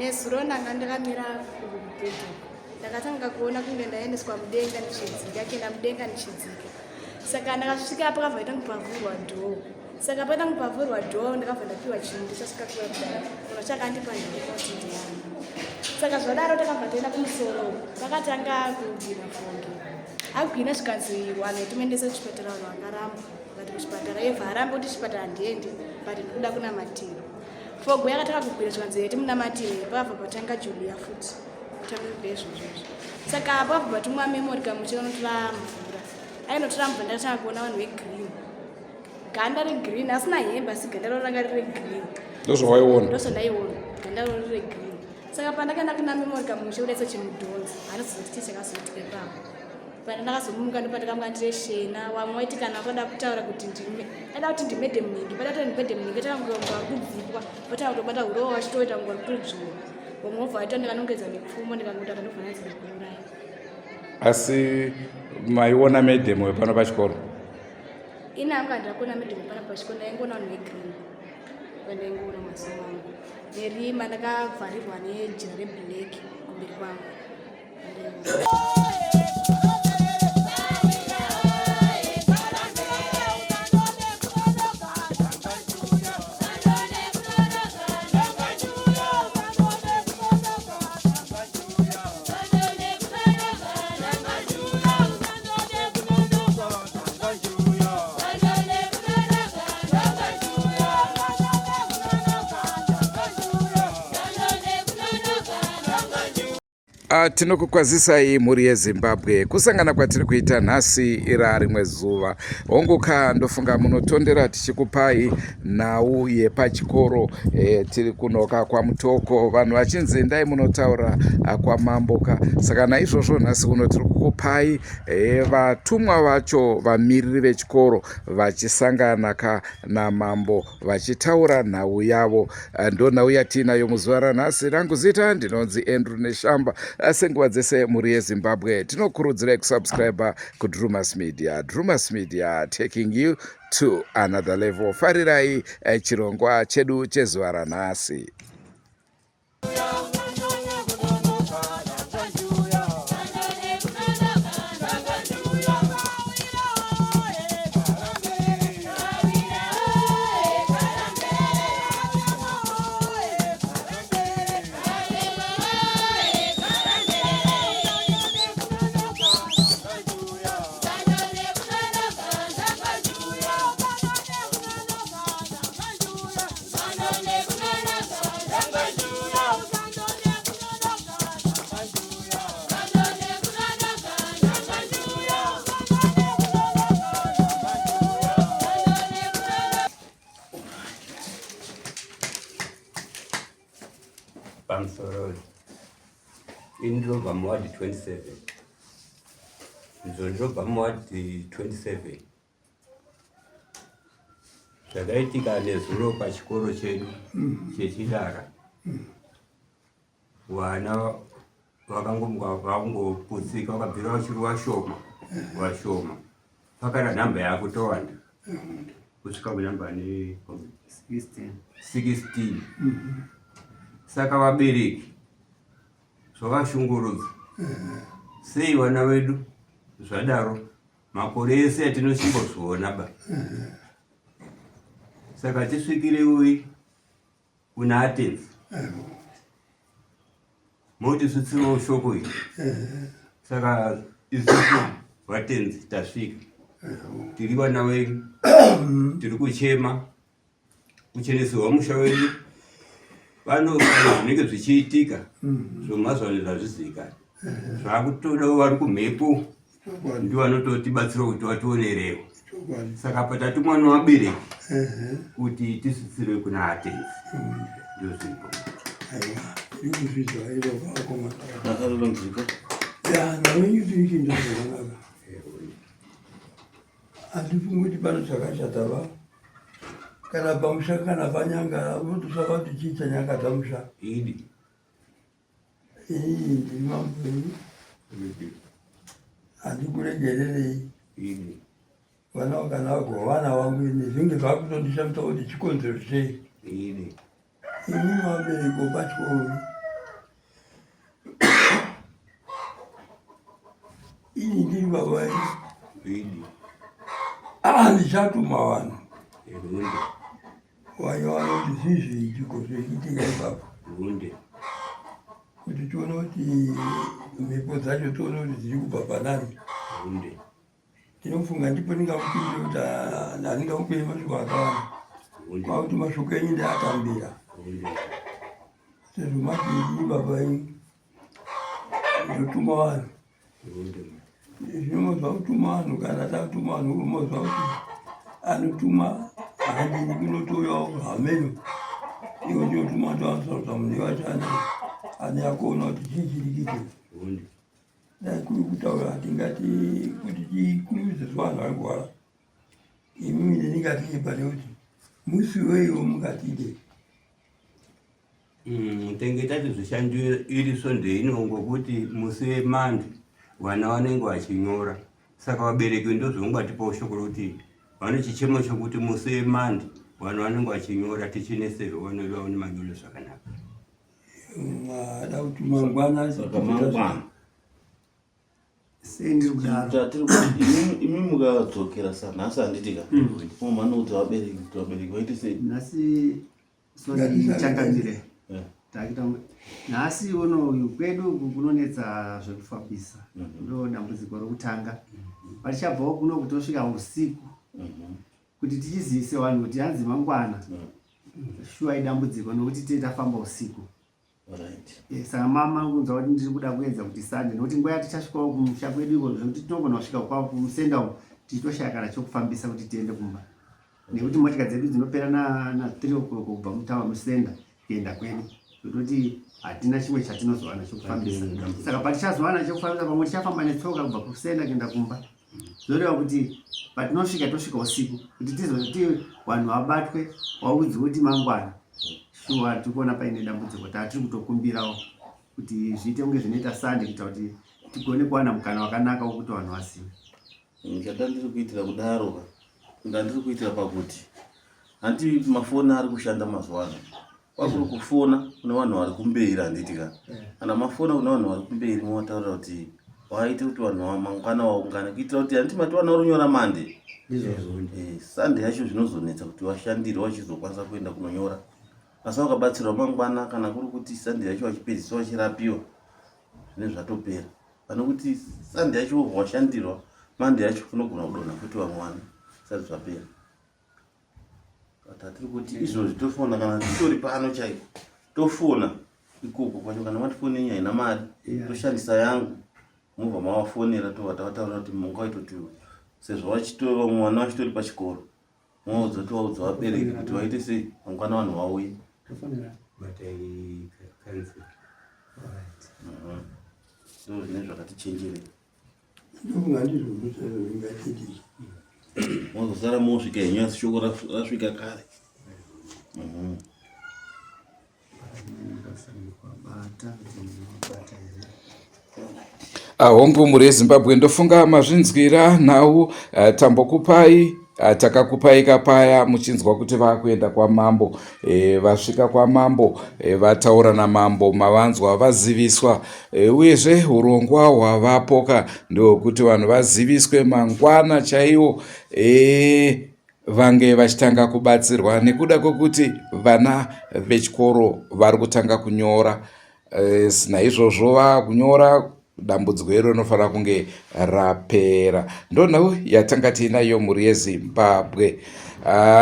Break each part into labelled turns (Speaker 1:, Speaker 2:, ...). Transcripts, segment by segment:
Speaker 1: nezuro ndanga ndakamira kubhedhu ndakatanga kuona kunge ndaendeswa mudenga ndichidzika kuenda mudenga ndichidzika. Saka ndakasvika apo pakabva paita kupavhurwa dhoo. Saka paita kupavhurwa dhoo ndakabva ndapiwa chinhu ndichasvika kuya kudai kuna chakandipa ndinokuti yangu. Saka zvadaro takabva taenda kumusoro pakatanga kugwina fongi. Agwina zvikanzi wanhu timuendese kuchipatara vanhu vakaramba vakati kuchipatara yevha arambe kuti chipatara handiende but ndikuda kunamatiro. Fogo yakataka kugwira zvikanzi timunamatire pakabva patanga Julia futi tambe izvozvo. Saka apo abva patumwa memory kamuchira unotora mvura. Ainotora mvura ndakatanga kuona vanhu vegreen. Ganda regreen asina hembe asi ganda ranga riri green.
Speaker 2: Ndozvawaiona?
Speaker 1: Ndozvandaiona ganda riri green. Saka pandakaenda kuna memory kamuchira udaisa chimudhonzi anozoti chakazoitika ipapo. Pana ndakazomuka ndopandakanga ndireshena wamwe waiti kana wada kutaura kuti ndime ada kuti ndimedhe muningi padati ndimedhe muningi takangomba kubvipwa patanga kutobata hurowa wachitoita ngwa kudzura wamwe waita ndikanongedza nepfumo ndikangoti akandofanira kuuraya.
Speaker 2: Asi maiona medhemo pano pachikoro?
Speaker 1: Ina anga ndakona medhemo pano pachikoro ndaingoona vanhu vegreen vandaingoona mazuva angu nerima ndakavharirwa nejira reblack kumberi kwangu.
Speaker 2: Tinokukwazisai mhuri yeZimbabwe. Kusangana kwatiri kuita nhasi ira rimwe zuva. Honguka ndofunga munotondera tichikupai nhau yepachikoro tiri kunoka kwamutoko vanhu vachinzi ndai munotaura kwamamboka. Saka naizvozvo nhasi uno tiri kukupai vatumwa vacho vamiriri vechikoro vachisangana namambo vachitaura nhau yavo. Ndo nhau yatinayo muzuva ranhasi. Rangu zita ndinonzi Andrew Neshamba. Senguva dzese mhuri yeZimbabwe tinokurudzirai kusubscribe kuDrumas Media. Drumas Media, taking you to another level. Farirai chirongwa chedu chezuva ranhasi.
Speaker 3: Bamsorol Indroba Mwadi 27 Nzondroba Mwadi 27 zvakaitika nezuro pachikoro chedu chechidara. Vana vakangoputsika vakabvira vachiri vashoma pakada nhamba yako towanda kusvika kunhamba ne 16. Saka vabereki zvavashungurudza sei vana vedu zvadaro makore ese atinochimbozviona ba. Saka tisvikirewi kuna atenzi moti zvitsiro shoko iri. Saka isusu vatenzi tasvika tiri vana vedu tiri kuchema kucheneserwa musha wedu. Vano zvinenge zvichiitika zvomazvano zvazvizikana zvakutodawo vari kumhepo ndiwo vanototibatsira kuti vationerewo. Saka patatumwa nevabereki kuti tisitsirwe kuna atenzi ndozvipo.
Speaker 4: Handifungi kuti pane zvakashata va kana pamusha kana panyanga unototsvaka kuti chiita nyanga dzamusha
Speaker 3: idi
Speaker 4: ndimamveni handikuregererei vana vakana vagovana vangu ini zvinge zvakutondishamisa kuti chikonzero sei
Speaker 3: idi
Speaker 4: imi vabereki pachikoro ini ndiri baba
Speaker 3: Idi.
Speaker 4: Ndichatuma vanhu
Speaker 3: Runde.
Speaker 4: vaya vanoti zizvi chiko zvechiitika ipapo kuti tione kuti mhepo dzacho tione kuti dziri kubva panani. Tinofunga ndipo ndingamupindire kuti handingamupei mashoko akawanda makuti mashoko enyu ndeatambira sezvo mapindi baba ndotuma vanhu zvinomozva kutuma vanhu kana tatuma vanhu uromozva kuti anotuma handini kunotoyawo hameno iwo ndiotuma toasarusa munhu wachana ane akuona kuti chii chiri kuitika. Dai kuri kutaura tingati kuti tikurumidze vanhu vari kurwara imimi ndiningati pane kuti musi weiwo mungatide
Speaker 3: tenge tati zvishandu iri sonde inongo kuti musi wemandi vana vanenge vachinyora saka vabereki ndozvongatipawo shoko rokuti vane chichemo chokuti musi wemandi vanhu vanenge vachinyora tichineserwa vanenge vaone manyoro zvakanaka.
Speaker 4: Ada kuti mangwana
Speaker 5: sendiri kudaro
Speaker 6: imi mukadzokera sanhasi handitika mumhano kuti vabereki vaite sei
Speaker 5: nhasi sonichanganyire takita nhasi uno kwedu kunonetsa zvekufambisa ndo dambudziko rokutanga pachabvawo kuno kutosvika usiku kuti tichizivise vanhu kuti hanzi mangwana shuwa idambudziko nokuti tafamba usiku. Saka mama kunzwa kuti ndiri kuda kuedza kuti sande nokuti nguva tichasvikawo kumusha kwedu iko zvokuti tinogona kusvika kwavo kumusenda umo tichitoshaya kana chokufambisa kuti tiende kumba nekuti motika dzedu dzinopera na 3 o'clock kubva mutawa musenda kuenda kwedu zototi hatina chimwe chatinozowana chokufambisa. Saka patichazowana chokufambisa pamwe tichafamba netsoka kubva kusenda kuenda kumba zoreva kuti patinosvika tosvika usiku kuti tizoti vanhu vabatwe waudzwe kuti mangwana shuwa tikuona paine dambudziko tatiri kutokumbirawo kuti zviite kunge zvinoita sande kuita kuti tigone kuwana mukana wakanaka wokuti vanhu vazive.
Speaker 6: Chandandiri kuitira kudaro ndandiri kuitira pakuti handi mafoni ari kushanda mazuva ano kwakuri kufona kune vanhu vari kumberi handitika kana mafona kune vanhu vari kumberi mowataurira kuti waite kuti vanhu vamangwana vaungane kuitira kuti handimati vana runyora mande sande yacho zvinozonetsa kuti vashandiri vachizokwanisa kuenda kunonyora asi vakabatsirwa mangwana kana kuri kuti sande yacho vachipedziswa vachirapiwa zvine zvatopera pane kuti sande yacho washandirwa mande yacho kunogona kudonha kuti vamwe vana sati zvapera. Tatiri kuti izvozvi tofona kana titori pano chaipo tofona ikoko kwacho kana matifoni yenyu haina mari toshandisa yangu mubva mavafonera tovataurira kuti mungaitoti sezvo vachitova mwana vachitori pachikoro mwaudza vabereki kuti vaite sei mangwana vanhu vauye ndo zvine zvakatichenjerera
Speaker 4: ndofunga ndizvozvingatiti
Speaker 6: mozosara mosvika henyu asi shoko rasvika kare.
Speaker 2: Hongu muri yeZimbabwe ndofunga mazvinzwira nhau tambokupai takakupaika paya muchinzwa kuti vakuenda kwamambo vasvika kwamambo vataura namambo mavanzwa vaziviswa uyezve urongwa hwavapoka ndokuti vanhu vaziviswe mangwana chaiwo vange vachitanga kubatsirwa nekuda kwokuti vana vechikoro vari kutanga kunyora naizvozvo vakunyora dambudziko iro rinofanira kunge rapera. Ndonhau yatanga tiinayo muri yeZimbabwe.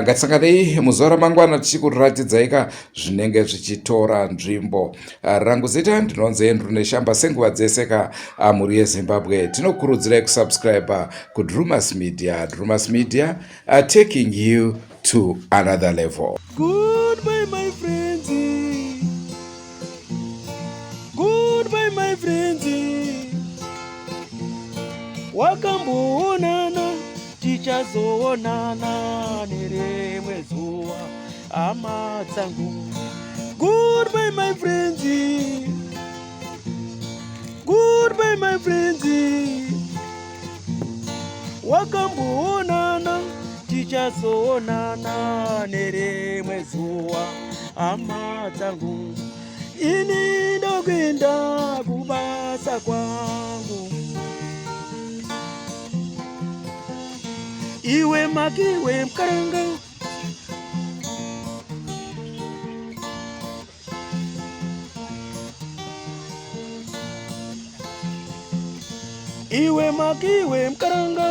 Speaker 2: Ngatisanganei muzuva ramangwana tichikuratidzai zvinenge zvichitora nzvimbo. Rangu zita ndinonzi Andrew Neshamba senguva dzese muri yeZimbabwe. Tinokurudzirai kusubscribe kuDrumas Media. Drumas Media are taking you to another level.
Speaker 7: Goodbye my friends. Goodbye my friends. Wakamboonana tichazoonana nerimwe zuva hama dzangu. Goodbye my friends. Goodbye my friends. Wakamboonana tichazoonana nerimwe zuva hama dzangu. Ini ndokwenda kubasa kwangu. iwe magiwe mkaranga. Iwe magiwe mkaranga,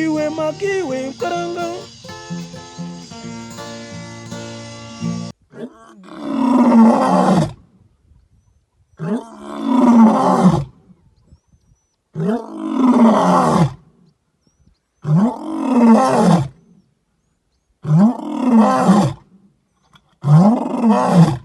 Speaker 7: iwe magiwe mkaranga.
Speaker 8: Oh,